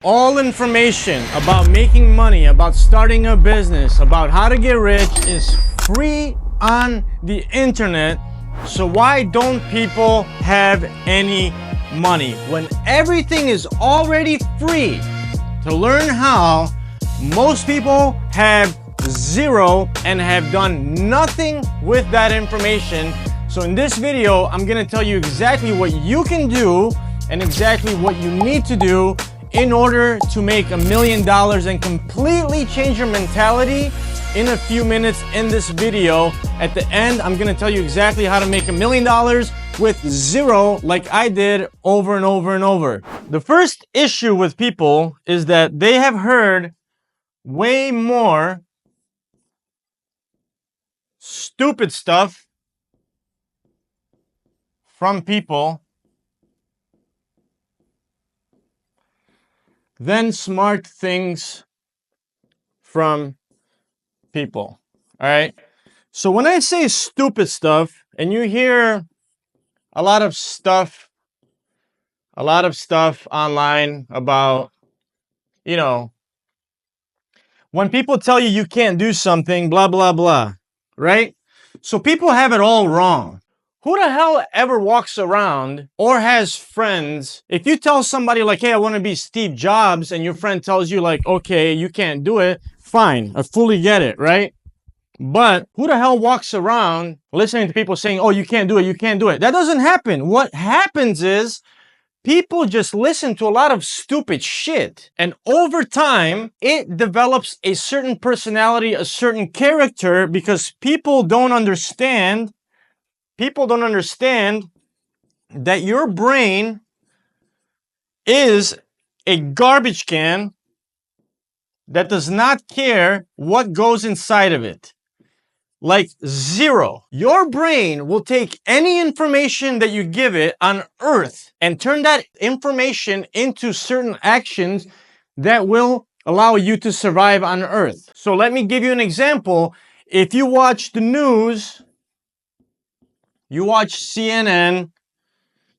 All information about making money, about starting a business, about how to get rich is free on the internet. So why don't people have any money when everything is already free? To learn how, most people have zero and have done nothing with that information. So in this video, I'm gonna tell you exactly what you can do and exactly what you need to do in order to make $1 million and completely change your mentality in a few minutes in this video. At the end, I'm gonna tell you exactly how to make $1 million with zero, like I did over and over and over. The first issue with people is that they have heard way more stupid stuff from people than smart things from people. All right. So when I say stupid stuff, and you hear a lot of stuff online about, when people tell you you can't do something, blah, blah, blah, right? So people have it all wrong. Who the hell ever walks around or has friends? If you tell somebody like, hey, I want to be Steve Jobs, and your friend tells you like, okay, you can't do it, fine, I fully get it, right? But who the hell walks around listening to people saying, oh, you can't do it, you can't do it? That doesn't happen. What happens is people just listen to a lot of stupid shit. And over time, it develops a certain personality, a certain character, because people don't understand that your brain is a garbage can that does not care what goes inside of it. Like zero. Your brain will take any information that you give it on earth and turn that information into certain actions that will allow you to survive on earth. So let me give you an example. If you watch the news, you watch CNN,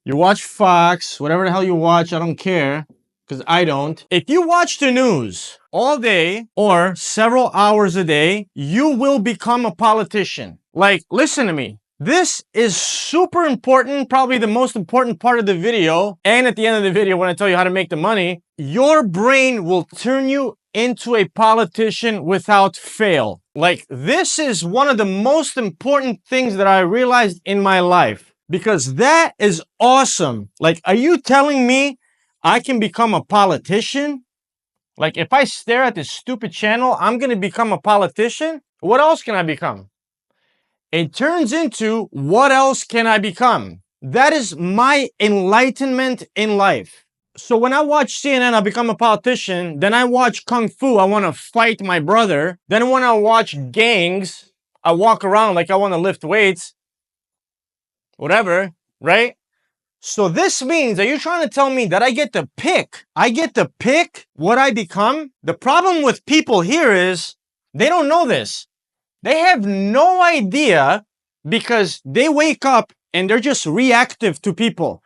you watch Fox, whatever the hell you watch, I don't care, because I don't. If you watch the news all day or several hours a day, you will become a politician. Like, listen to me. This is super important, probably the most important part of the video. And at the end of the video, when I tell you how to make the money, your brain will turn you into a politician without fail. Like, this is one of the most important things that I realized in my life, because that is awesome. Like, are you telling me I can become a politician? Like, if I stare at this stupid channel, I'm going to become a politician? What else can I become? It turns into, what else can I become? That is my enlightenment in life. So when I watch CNN, I become a politician. Then I watch Kung Fu, I want to fight my brother. Then when I watch gangs, I walk around like I want to lift weights. Whatever, right? So this means, are you trying to tell me that I get to pick? I get to pick what I become? The problem with people here is they don't know this. They have no idea, because they wake up and they're just reactive to people.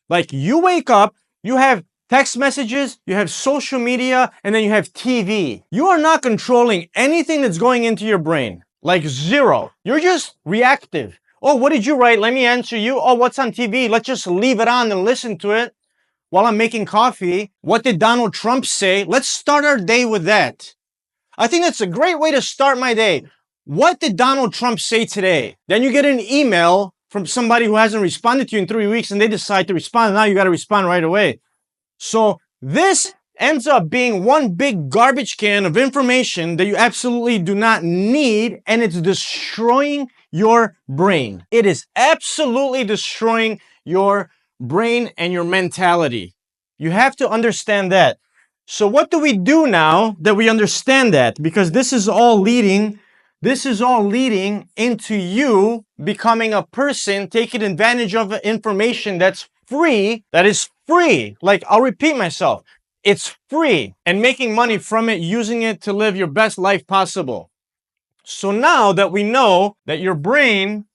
Like, you wake up, you have text messages, you have social media, and then you have TV. You are not controlling anything that's going into your brain. Like, zero. You're just reactive. Oh, what did you write? Let me answer you. Oh, what's on TV? Let's just leave it on and listen to it while I'm making coffee. What did Donald Trump say? Let's start our day with that. I think that's a great way to start my day. What did Donald Trump say today? Then you get an email from somebody who hasn't responded to you in 3 weeks, and they decide to respond. Now you got to respond right away. So this ends up being one big garbage can of information that you absolutely do not need, and it's destroying your brain. It is absolutely destroying your brain and your mentality. You have to understand that. So what do we do now that we understand that? Because this is all leading into you becoming a person taking advantage of information that's free, that is free. Like, I'll repeat myself. It's free, and making money from it, using it to live your best life possible. So now that we know that your brain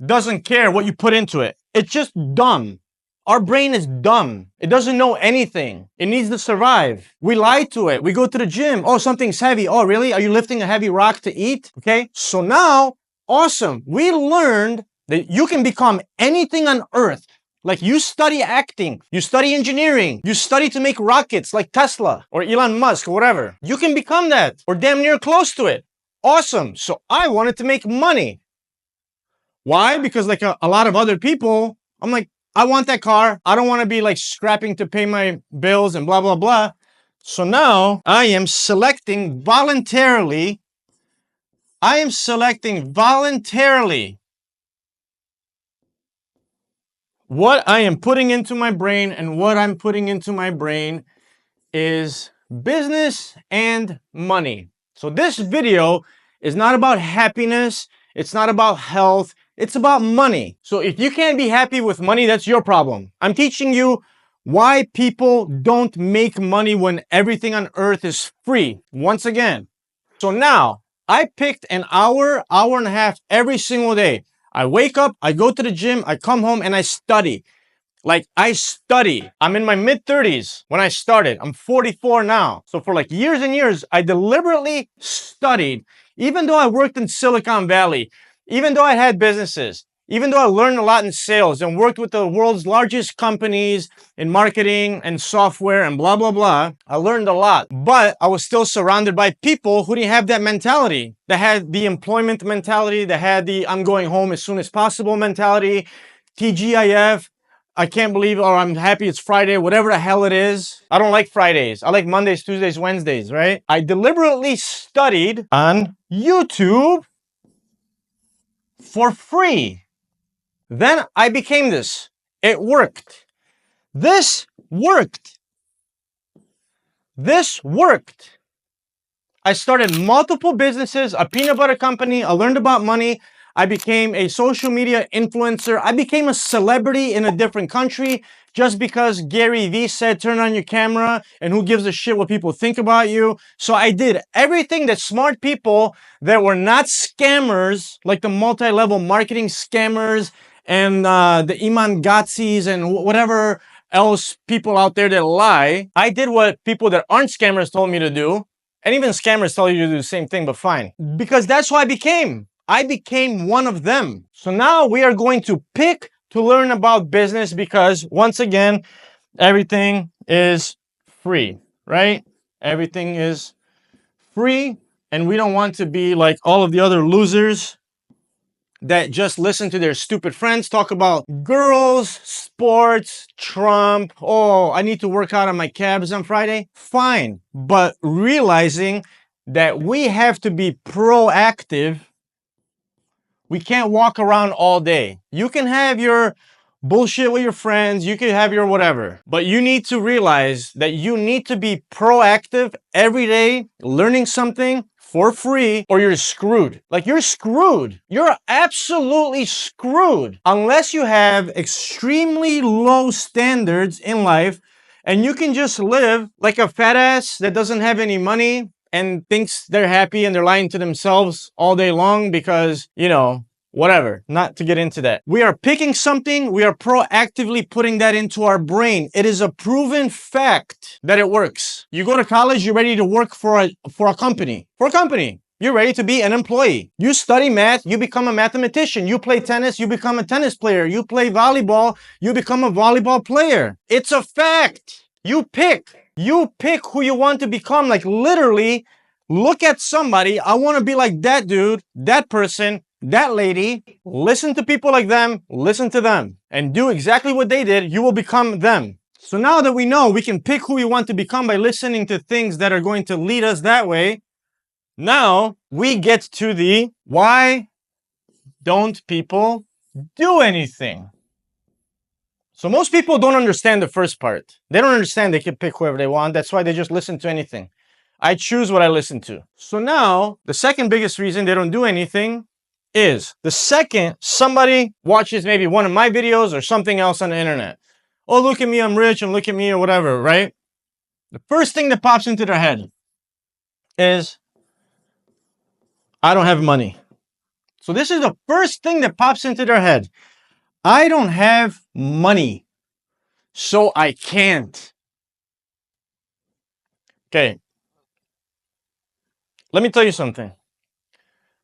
doesn't care what you put into it, it's just dumb. Our brain is dumb. It doesn't know anything. It needs to survive. We lie to it. We go to the gym. Oh, something's heavy. Oh, really? Are you lifting a heavy rock to eat? Okay. So now, awesome. We learned that you can become anything on earth. Like you study acting, you study engineering, you study to make rockets like Tesla or Elon Musk or whatever. You can become that or damn near close to it. Awesome. So I wanted to make money. Why? Because like a lot of other people, I'm like, I want that car. I don't want to be like scrapping to pay my bills and blah, blah, blah. So now I am selecting voluntarily. What I am putting into my brain, and what I'm putting into my brain is business and money. So this video is not about happiness. It's not about health. It's about money. So if you can't be happy with money, that's your problem. I'm teaching you why people don't make money when everything on earth is free. Once again. So now I picked an hour, hour and a half every single day. I wake up, I go to the gym, I come home and I study. Like I study. I'm in my mid-30s when I started. I'm 44 now. So for like years and years, I deliberately studied. Even though I worked in Silicon Valley, even though I had businesses, even though I learned a lot in sales and worked with the world's largest companies in marketing and software and blah, blah, blah, I learned a lot. But I was still surrounded by people who didn't have that mentality, that had the employment mentality, that had the I'm going home as soon as possible mentality, TGIF, I can't believe, or I'm happy it's Friday, whatever the hell it is. I don't like Fridays. I like Mondays, Tuesdays, Wednesdays, right? I deliberately studied on YouTube for free. Then I became this. It worked. This worked. This worked. I started multiple businesses, a peanut butter company. I learned about money. I became a social media influencer. I became a celebrity in a different country just because Gary Vee said, turn on your camera, and who gives a shit what people think about you. So I did everything that smart people that were not scammers, like the multi-level marketing scammers and the Iman Gadzis and whatever else people out there that lie. I did what people that aren't scammers told me to do. And even scammers tell you to do the same thing, but fine. Because that's who I became. I became one of them. So now we are going to pick to learn about business because once again, everything is free, right? Everything is free and we don't want to be like all of the other losers that just listen to their stupid friends talk about girls, sports, Trump. Oh, I need to work out on my calves on Friday. Fine. But realizing that we have to be proactive. We can't walk around all day. You can have your bullshit with your friends. You can have your whatever. But you need to realize that you need to be proactive every day, learning something for free, or you're screwed. Like you're screwed. You're absolutely screwed. Unless you have extremely low standards in life and you can just live like a fat ass that doesn't have any money and thinks they're happy and they're lying to themselves all day long because, you know, whatever, not to get into that. We are picking something, we are proactively putting that into our brain. It is a proven fact that it works. You go to college, you're ready to work for a company. You're ready to be an employee. You study math, you become a mathematician. You play tennis, you become a tennis player. You play volleyball, you become a volleyball player. It's a fact. You pick who you want to become. Like literally, look at somebody. I want to be like that dude, that person, that lady. Listen to people like them, listen to them, and do exactly what they did. You will become them. So now that we know we can pick who we want to become by listening to things that are going to lead us that way, now we get to the why don't people do anything? So most people don't understand the first part. They don't understand they can pick whoever they want. That's why they just listen to anything. I choose what I listen to. So now the second biggest reason they don't do anything is the second somebody watches maybe one of my videos or something else on the internet. Oh, look at me, I'm rich, and look at me or whatever, right? The first thing that pops into their head is, I don't have money. So this is the first thing that pops into their head. I don't have money. so I can't. Okay. Let me tell you something.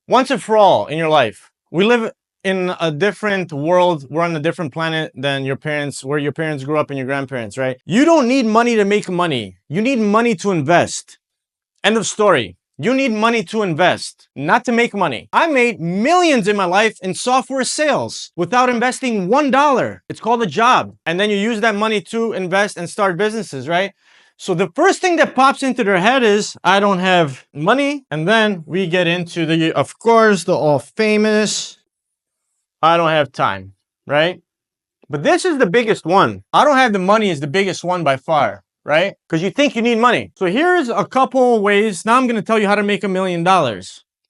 Once and for all in your life, we live in a different world. We're on a different planet than your parents, where your parents grew up and your grandparents, right? You don't need money to make money. You need money to invest. End of story. You need money to invest, not to make money. I made millions in my life in software sales without investing $1. It's called a job. And then you use that money to invest and start businesses, right? So the first thing that pops into their head is, I don't have money. And then we get into the, of course, the all famous, I don't have time, right? But this is the biggest one. I don't have the money is the biggest one by far, right? Because you think you need money. So here's a couple ways. Now I'm going to tell you how to make $1 million.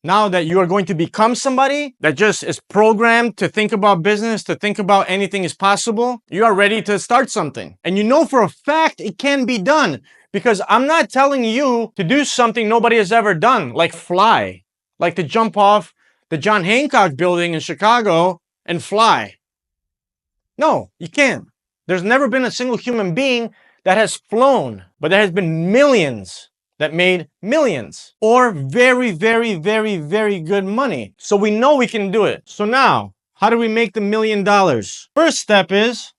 Now that you are going to become somebody that just is programmed to think about business, to think about anything is possible, you are ready to start something. And you know for a fact it can be done, because I'm not telling you to do something nobody has ever done, like fly, like to jump off the John Hancock building in Chicago and fly. No, you can't. There's never been a single human being that has flown, but there has been millions that made millions or very, very, very, very good money. So we know we can do it. So now, how do we make the $1 million? First step is,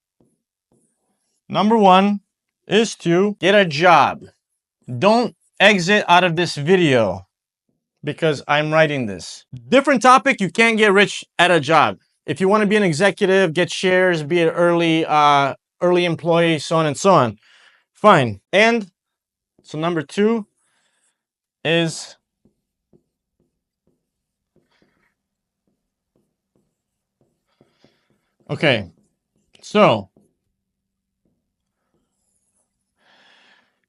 number one, is to get a job. Don't exit out of this video because I'm writing this. Different topic, you can't get rich at a job. If you want to be an executive, get shares, be an early employee, so on and so on. Fine. And so number two is okay. So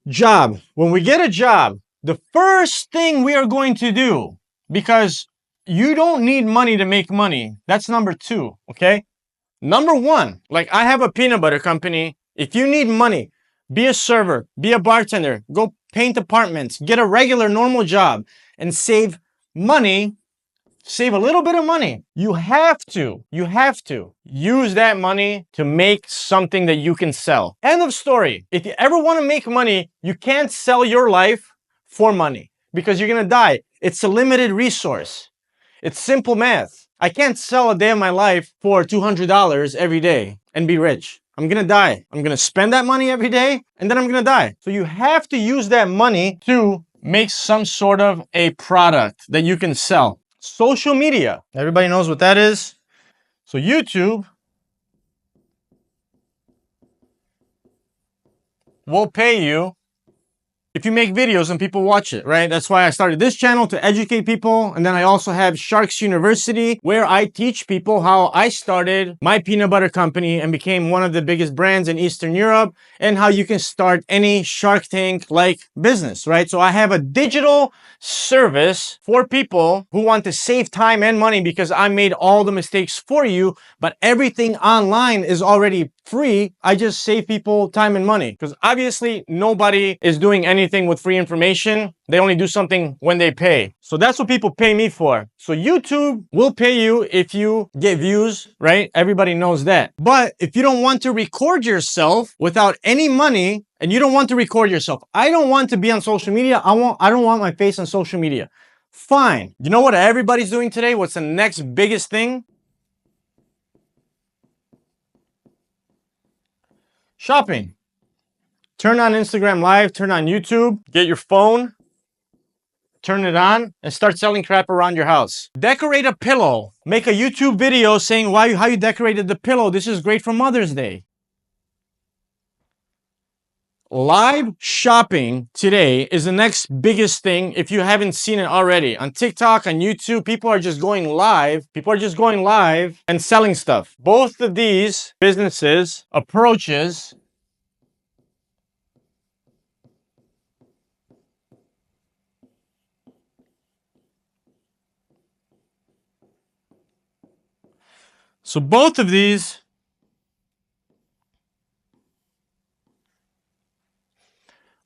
job. When we get a job, the first thing we are going to do, because you don't need money to make money. That's number two. Okay. Number one, like I have a peanut butter company. If you need money, be a server, be a bartender, go paint apartments, get a regular normal job and save money, save a little bit of money. You have to use that money to make something that you can sell. End of story. If you ever want to make money, you can't sell your life for money because you're going to die. It's a limited resource. It's simple math. I can't sell a day of my life for $200 every day and be rich. I'm going to die. I'm going to spend that money every day and then I'm going to die. So you have to use that money to make some sort of a product that you can sell. Social media. Everybody knows what that is. So YouTube will pay you if you make videos and people watch it, right? That's why I started this channel, to educate people. And then I also have Sharks University, where I teach people how I started my peanut butter company and became one of the biggest brands in Eastern Europe, and how you can start any Shark Tank-like business, right? So I have a digital service for people who want to save time and money, because I made all the mistakes for you, but everything online is already free. I just save people time and money, because obviously nobody is doing anything with free information. They only do something when they pay. So that's what people pay me for. So YouTube will pay you if you get views, right? Everybody knows that. But if you don't want to record yourself without any money, and you don't want to record yourself, I don't want to be on social media. I don't want my face on social media. Fine. You know what everybody's doing today? What's the next biggest thing? Shopping. Turn on Instagram Live, turn on YouTube, get your phone, turn it on, and start selling crap around your house. Decorate a pillow. Make a YouTube video saying how you decorated the pillow. This is great for Mother's Day. Live shopping today is the next biggest thing if you haven't seen it already. On TikTok, on YouTube, people are just going live. People are just going live and selling stuff. Both of these businesses approaches so both of these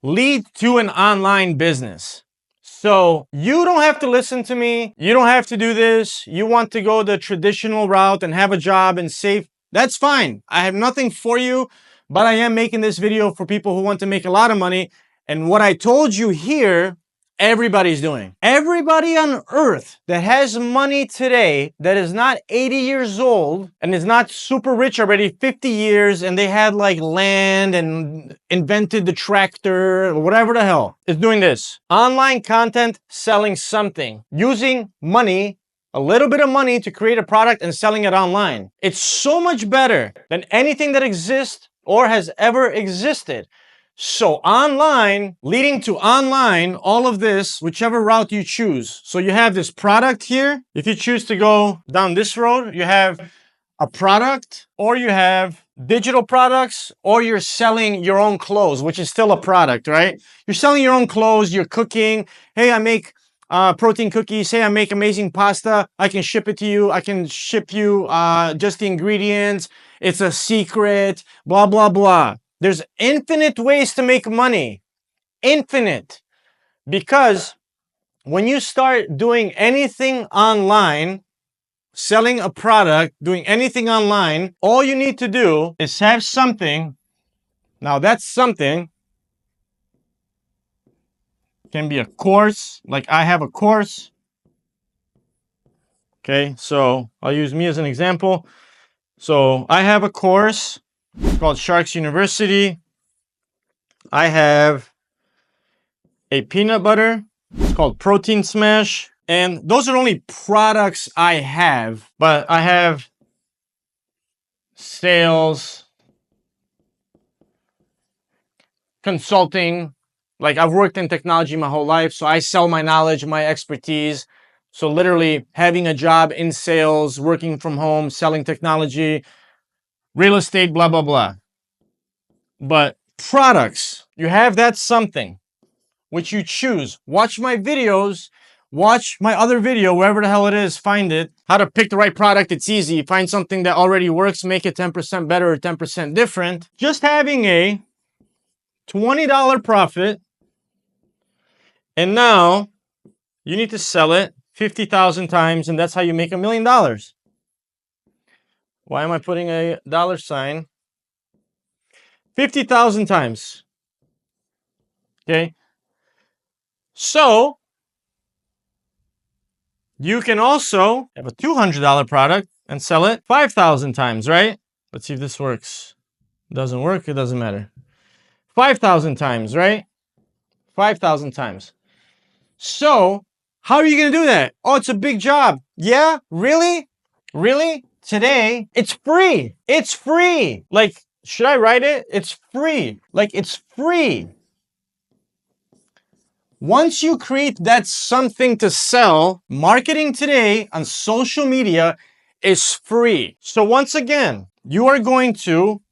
lead to an online business. So you don't have to listen to me. You don't have to do this. You want to go the traditional route and have a job and save. That's fine. I have nothing for you. but I am making this video for people who want to make a lot of money. And what I told you here, everybody's doing. Everybody on earth that has money today that is not 80 years old and is not super rich already, 50 years, and they had like land and invented the tractor or whatever the hell, is doing this. Online content, selling something, using money, a little bit of money to create a product and selling it online. It's so much better than anything that exists or has ever existed. So online, leading to online, all of this, whichever route you choose. So you have this product here. If you choose to go down this road, you have a product, or you have digital products, or you're selling your own clothes, which is still a product, right? You're selling your own clothes, you're cooking. Hey, I make protein cookies. Hey, I make amazing pasta. I can ship it to you. I can ship you just the ingredients. It's a secret, blah, blah, blah. There's infinite ways to make money. Infinite. Because when you start doing anything online, selling a product, doing anything online, all you need to do is have something. Now that's something. Can be a course, like I have a course. Okay, so I'll use me as an example. So I have a course called Sharks University. I have a peanut butter. It's called Protein Smash. And those are only products I have, but I have sales, consulting. Like I've worked in technology my whole life, so I sell my knowledge, my expertise. So literally having a job in sales, working from home, selling technology, real estate, blah, blah, blah. But products, you have that something which you choose. Watch my videos, watch my other video, wherever the hell it is, find it. How to pick the right product, it's easy. Find something that already works, make it 10% better or 10% different. Just having a $20 profit, and now you need to sell it 50,000 times, and that's how you make $1 million. Why am I putting a dollar sign? 50,000 times. Okay. So you can also have a $200 product and sell it 5,000 times, right? Let's see if this works. Doesn't work, it doesn't matter. 5,000 times, right? 5,000 times. So how are you going to do that? Oh, it's a big job. Yeah? Really? Really? Today, it's free. It's free. Like, should I write it? It's free. Like, it's free. Once you create that something to sell, marketing today on social media is free. So once again, you are going to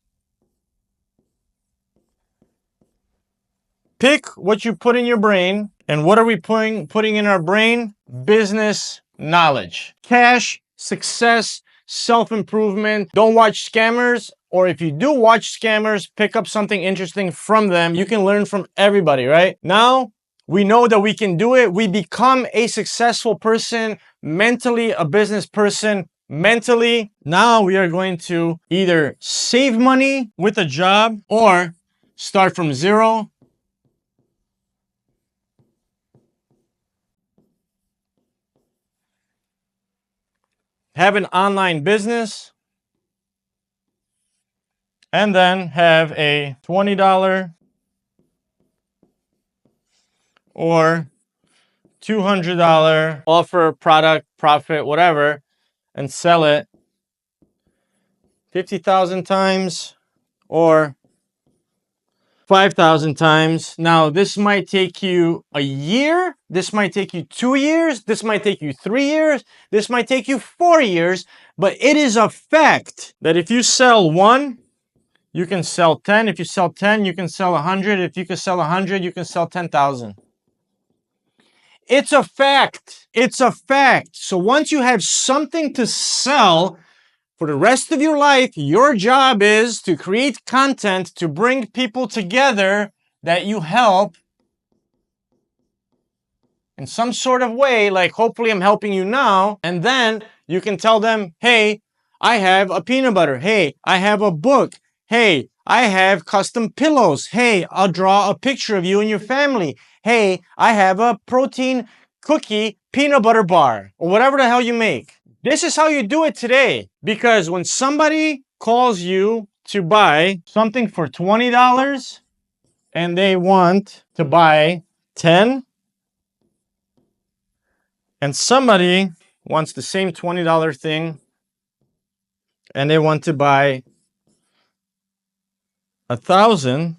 pick what you put in your brain. And what are we putting in our brain? Business knowledge, cash, success, self-improvement. Don't watch scammers, or if you do watch scammers, pick up something interesting from them. You can learn from everybody, right? Now, we know that we can do it. We become a successful person, mentally a business person, mentally. Now we are going to either save money with a job or start from zero. Have an online business, and then have a $20 or $200 offer, product, profit, whatever, and sell it 50,000 times or 5,000 times. Now, this might take you a year. This might take you 2 years. This might take you 3 years. This might take you 4 years. But it is a fact that if you sell one, you can sell 10. If you sell 10, you can sell 100. If you can sell 100, you can sell 10,000. It's a fact. It's a fact. So once you have something to sell, for the rest of your life, your job is to create content to bring people together that you help in some sort of way, like hopefully I'm helping you now. And then you can tell them, hey, I have a peanut butter. Hey, I have a book. Hey, I have custom pillows. Hey, I'll draw a picture of you and your family. Hey, I have a protein cookie peanut butter bar, or whatever the hell you make. This is how you do it today. Because when somebody calls you to buy something for $20 and they want to buy 10, and somebody wants the same $20 thing and they want to buy 1,000,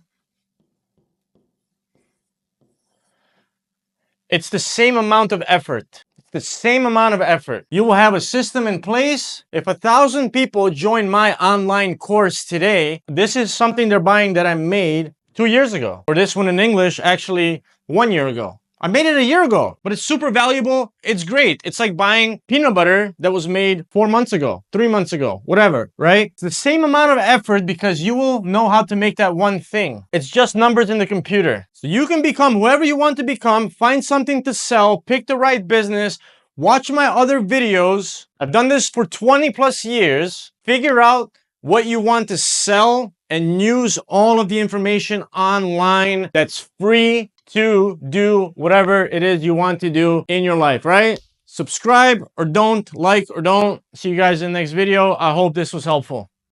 it's the same amount of effort. It's the same amount of effort. You will have a system in place. If 1,000 people join my online course today, this is something they're buying that I made 2 years ago. Or this one in English, actually 1 year ago. I made it a year ago, but it's super valuable. It's great. It's like buying peanut butter that was made 4 months ago, 3 months ago, whatever, right? It's the same amount of effort because you will know how to make that one thing. It's just numbers in the computer. So you can become whoever you want to become, find something to sell, pick the right business, watch my other videos. I've done this for 20 plus years. Figure out what you want to sell and use all of the information online that's free to do whatever it is you want to do in your life, right? Subscribe or don't, like or don't. See you guys in the next video. I hope this was helpful.